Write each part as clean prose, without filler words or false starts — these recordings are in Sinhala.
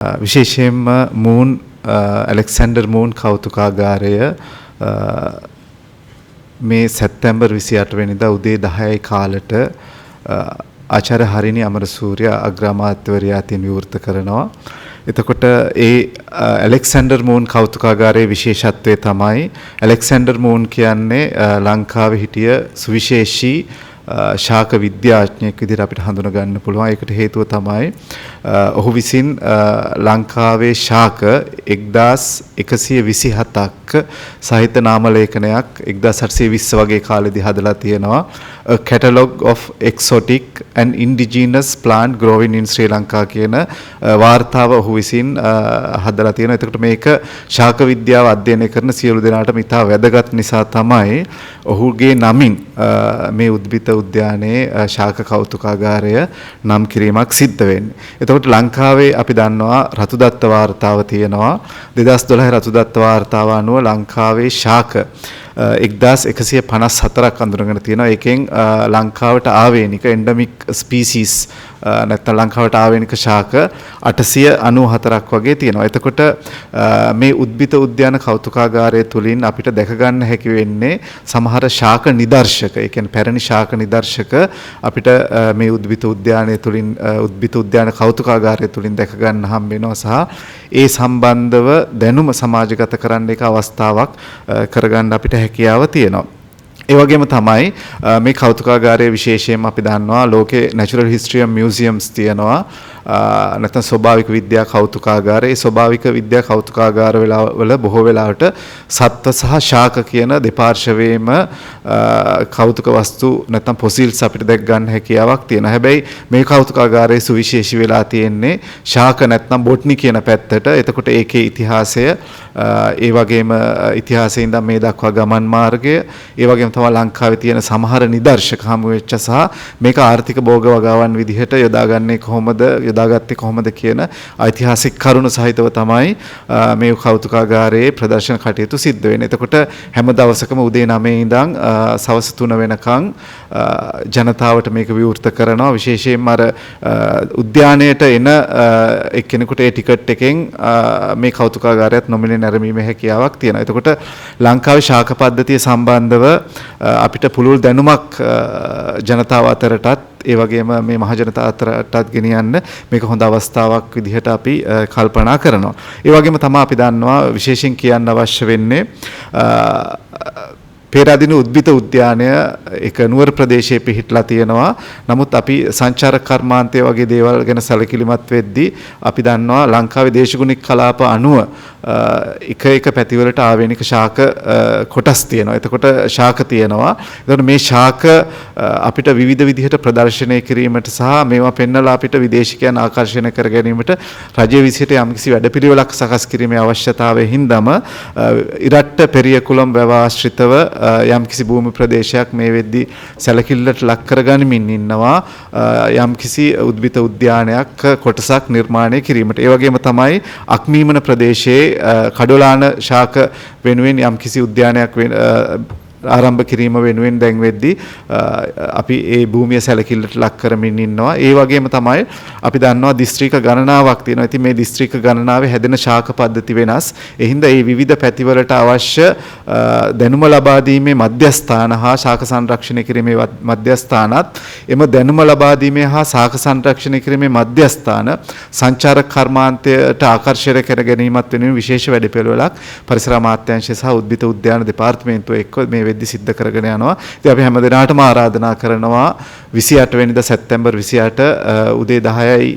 විශේෂයෙන්ම මූන් ඇලෙක්සැන්ඩර් මූන් කෞතුකාගාරය මේ සැප්තැම්බර් 28 වෙනිදා උදේ 10යි කාලට ආචාර්ය හරිනි අමරසූරිය අග්‍රාමාත්‍යවරයා අතින් විවෘත කරනවා. එතකොට ඒ ඇලෙක්සැන්ඩර් මූන් කෞතුකාගාරයේ විශේෂත්වය තමයි ඇලෙක්සැන්ඩර් මූන් කියන්නේ ලංකාවේ හිටිය සුවිශේෂී ශාක විද්‍යාඥයෙක් විදිහට අපිට හඳුනා ගන්න පුළුවන්. ඒකට හේතුව තමයි ඔහු විසින් ලංකාවේ ශාක 1127ක් සාහිත්‍ය නාම ලේඛනයක් 1820 වගේ කාලෙදී හදලා තියෙනවා. A Catalogue of Exotic and Indigenous Plant Growing in Sri Lanka කියන වාර්තාව ඔහු විසින් හදලා තියෙනවා. එතකොට මේක ශාක විද්‍යාව අධ්‍යයනය කරන සියලු දෙනාටම ඉතා වැදගත් නිසා තමයි ඔහුගේ නමින් මේ උද්භිත උද්‍යානයේ ශාක කෞතුකාගාරය නම් කිරීමක් සිද්ධ වෙන්නේ. එතකොට ලංකාවේ අපි දන්නවා රතුදත්ත වාර්තාව තියෙනවා. 2012 රතුදත්ත වාර්තාව අනුව ලංකාවේ ශාක 1154ක් අඳුරගෙන තියෙනවා. ඒකෙන් ලංකාවට ආවේනික එන්ඩමික් ස්පීසිස් නැත්නම් ලංකාවට ආවේනික ශාක 894ක් වගේ තියෙනවා. එතකොට මේ උද්භිත උද්‍යාන කෞතුකාගාරය තුලින් අපිට දැක ගන්න හැකි වෙන්නේ සමහර ශාක නිදර්ශක. ඒ කියන්නේ පැරණි ශාක නිදර්ශක අපිට මේ උද්භිත උද්‍යානය තුලින් උද්භිත උද්‍යාන කෞතුකාගාරය තුලින් දැක ගන්න හම්බ වෙනවා සහ ඒ සම්බන්ධව දැනුම සමාජගත කරන්න එක අවස්ථාවක් කරගන්න අපිට හැකියාව තියෙනවා. ඒ වගේම තමයි මේ කෞතුකාගාරයේ විශේෂයෙන්ම අපි දන්නවා ලෝකේ නැචරල් හිස්ටරි මියුසියම්ස් තියෙනවා. නැත්නම් ස්වභාවික විද්‍යා කෞතුකාගාර. ඒ ස්වභාවික විද්‍යා කෞතුකාගාර වල බොහෝ වෙලාවට සත්ත්ව සහ ශාක කියන දෙපාර්ශවයේම කෞතුක වස්තු නැත්නම් පොසිල්ස් අපිට දැක් ගන්න හැකියාවක් තියෙනවා. හැබැයි මේ කෞතුකාගාරයේ සුවිශේෂී වෙලා තියෙන්නේ ශාක නැත්නම් බොට්නි කියන පැත්තට. එතකොට ඒකේ ඉතිහාසය ඒ වගේම ඉතිහාසයේ ඉඳන් මේ දක්වා ගමන් මාර්ගය ඒ වගේම තමයි ලංකාවේ තියෙන සමහර නිදර්ශක හමු වෙච්ච සහ මේක ආර්ථික භෝග වගාවන් විදිහට යොදාගන්නේ කොහොමද යොදාගත්තේ කොහොමද කියන ඓතිහාසික කරුණු සහිතව තමයි මේ කෞතුකාගාරයේ ප්‍රදර්ශන කටයුතු සිද්ධ වෙන්නේ. එතකොට හැම දවසකම උදේ 9 ඉඳන් සවස් 3 වෙනකන් ජනතාවට මේක විවෘත කරනවා. විශේෂයෙන්ම අර උද්‍යානයට එන එක්කෙනෙකුට ඒ ටිකට් එකෙන් මේ කෞතුකාගාරයත් නොමිලේ නැරඹීමේ හැකියාවක් තියෙනවා. එතකොට ලංකාවේ ශාක පද්ධතිය සම්බන්ධව අපිට පුළුල් දැනුමක් ජනතාව අතරටත් ඒ වගේම මේ මහජනතාව අතරටත් ගෙනියන්න මේක හොඳ අවස්ථාවක් විදිහට අපි කල්පනා කරනවා. ඒ වගේම තමයි අපි දන්නවා විශේෂයෙන් කියන්න අවශ්‍ය වෙන්නේ පේරාදෙණිය උද්භිත උද්‍යානය එක නුවර ප්‍රදේශයේ පිහිටලා තියෙනවා. නමුත් අපි සංචාරක කර්මාන්තය වගේ දේවල් ගැන සැලකිලිමත් වෙද්දී අපි දන්නවා ලංකාවේ දේශගුණික කලාප අනුව එක පැතිවලට ආවේනික ශාක කොටස් තියෙනවා. එතකොට ශාක තියෙනවා. එතකොට මේ ශාක අපිට විවිධ විදිහට ප්‍රදර්ශනය කිරීමට සහ මේවා පෙන්වලා අපිට විදේශිකයන් ආකර්ෂණය කර ගැනීමට රජය විසිට යම්කිසි වැඩපිළිවෙලක් සකස් කිරීමේ අවශ්‍යතාවය හින්දාම ඉරට්ට පෙරියකුළම් වැව ආශ්‍රිතව යම්කිසි භූමි ප්‍රදේශයක් මේ වෙද්දී සැලකිල්ලට ලක් කරගනිමින් ඉන්නවා යම්කිසි උද්භිත උද්‍යානයක් කොටසක් නිර්මාණය කිරීමට. ඒ වගේම තමයි අක්මීමන ප්‍රදේශයේ කඩොලාන ශාක වෙනුවෙන් යම්කිසි උද්‍යානයක් ආරම්භ කිරීම වෙනුවෙන් දැන් වෙද්දී අපි ඒ භූමිය සැලකිල්ලට ලක් කරමින් ඉන්නවා. ඒ වගේම තමයි අපි දන්නවා දිස්ත්‍රික්ක ගණනාවක් තියෙනවා. ඉතින් මේ දිස්ත්‍රික්ක ගණනාවේ හැදෙන ශාක පද්ධති වෙනස්. ඒ හින්දා මේ විවිධ පැතිවලට අවශ්‍ය දැනුම ලබා දීමේ මධ්‍යස්ථාන හා ශාක සංරක්ෂණය කිරීමේ මධ්‍යස්ථානත් එම දැනුම ලබා දීමේ හා ශාක සංරක්ෂණය කිරීමේ මධ්‍යස්ථාන සංචාරක කර්මාන්තයට ආකර්ෂණය කර ගැනීමත් වෙනුවෙන් විශේෂ වැඩපිළිවෙලක් පරිසර අමාත්‍යාංශය සහ උද්භිත උද්‍යාන දෙපාර්තමේන්තුව එක්ක මේ වෙද්දි සිද්ධ කරගෙන යනවා. ඉතින් අපි හැමදෙනාටම ආරාධනා කරනවා 28 වෙනිදා සැප්තැම්බර් 28 උදේ 10යි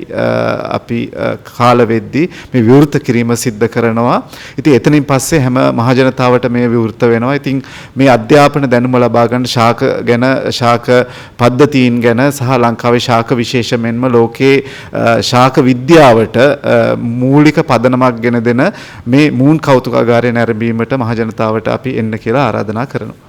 අපි කාල වෙද්දි මේ විවෘත කිරීම සිද්ධ කරනවා. ඉතින් එතනින් පස්සේ හැම මහජනතාවට මේ විවෘත වෙනවා. ඉතින් මේ අධ්‍යාපන දැනුම ලබා ගන්න ශාක ගැන ශාක පද්ධතීන් ගැන සහ ලංකාවේ ශාක විශේෂයෙන්ම ලෝකේ ශාක විද්‍යාවට මූලික පදනමක් ගෙන දෙන මේ මූන් කෞතුකාගාරය නැරඹීමට මහජනතාවට අපි එන්න කියලා ආරාධනා කරනවා.